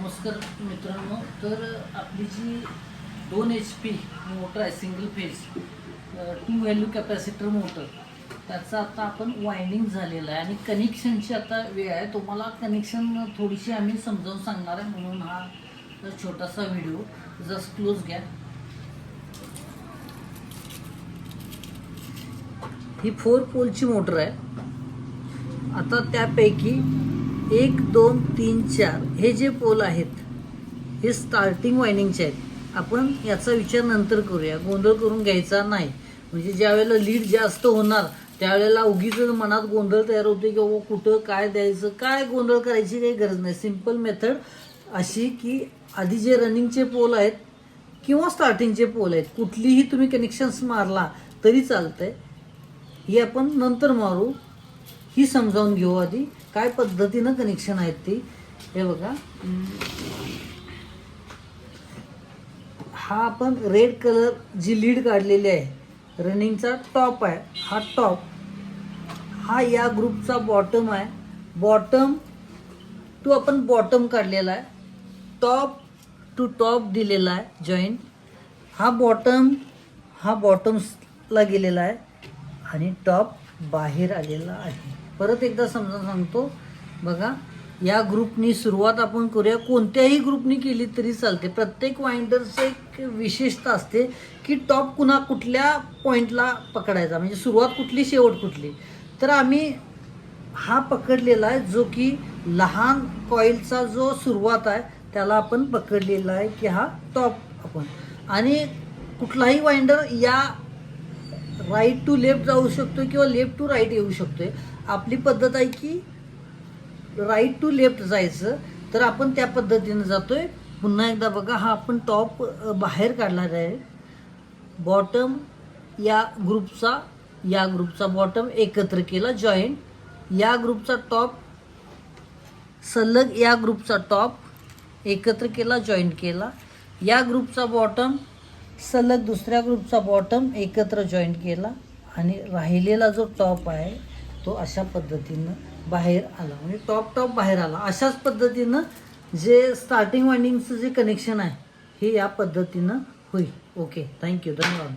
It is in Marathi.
नमस्कार मित्रांनो. तर आपली जी 2 HP मोटर आहे, single phase 2 value capacitor motor, त्याचा आता आपण वायंडिंग झालेलं आहे आणि कनेक्शनची आता वेळ आहे. तुम्हाला कनेक्शन थोडीशी आम्ही समजावून सांगणार आहे, म्हणून हा छोटासा व्हिडिओ. जस्ट क्लोज घ्या. ही 4 पोलची मोटर आहे. आता त्यापैकी 1 2 3 4 हे जे पोल आहेत हे स्टार्टिंग वायंडिंगचे आहेत. आपण याचा विचार नंतर करूया, गोंधळ करून घ्यायचा नाही. म्हणजे ज्या वेळेला लीड जास्त होणार त्यावेळेला उगीच मनात गोंधळ तयार होते की बाबा कुठं काय द्यायचं, काय गोंधळ करायची काही गरज नाही. सिंपल मेथड अशी की आधी जे रनिंगचे पोल आहेत किंवा स्टार्टिंगचे पोल आहेत, कुठलीही तुम्ही कनेक्शन्स मारला तरी चालतंय. हे आपण नंतर मारू, ही समजावून घेऊ आधी काय पद्धतीनं कनेक्शन आहेत ती. हे बघा, हा आपण रेड कलर जी लीड काढलेली आहे, रनिंगचा टॉप आहे. हा टॉप हा या ग्रुपचा बॉटम आहे. बॉटम टू आपण बॉटम काढलेला आहे, टॉप टू टॉप दिलेला आहे जॉईंट. हा बॉटम्सला गेलेला आहे आणि टॉप बाहेर आलेला आहे. परत एकदा समजा सांगतो बघा. या ग्रुपनी सुरुवात आपण करूया. कोणत्याही ग्रुपनी केली तरी चालते. प्रत्येक वाइंडरचं एक विशेषता असते की टॉप कुठल्या पॉईंटला पकडायचा, म्हणजे सुरुवात कुठली शेवट कुठली. तर आम्ही हा पकडलेला आहे जो की लहान कॉईलचा जो सुरुवात आहे त्याला आपण पकडलेला आहे की हा टॉप आपण. आणि कुठलाही वाइंडर या राईट टू लेफ्ट जाऊ शकतो किंवा लेफ्ट टू राईट येऊ शकतोय. आपली पद्धत आहे की राईट टू लेफ्ट जायचं, तर आपण त्या पद्धतीनं जातोय. पुन्हा एकदा बघा, हा आपण टॉप बाहेर काढला आहे. बॉटम या ग्रुपचा बॉटम एकत्र केला जॉईंट. या ग्रुपचा टॉप सलग या ग्रुपचा टॉप एकत्र केला जॉईंट केला. या ग्रुपचा बॉटम सलग दुसऱ्या ग्रुपचा बॉटम एकत्र जॉईंट केला आणि राहिलेला जो टॉप आहे तो अशा पद्धतीनं बाहेर आला, म्हणजे टॉप बाहेर आला. अशाच पद्धतीनं जे स्टार्टिंग वाइंडिंगचं जे कनेक्शन आहे हे या पद्धतीनं होईल. ओके, थँक्यू, धन्यवाद.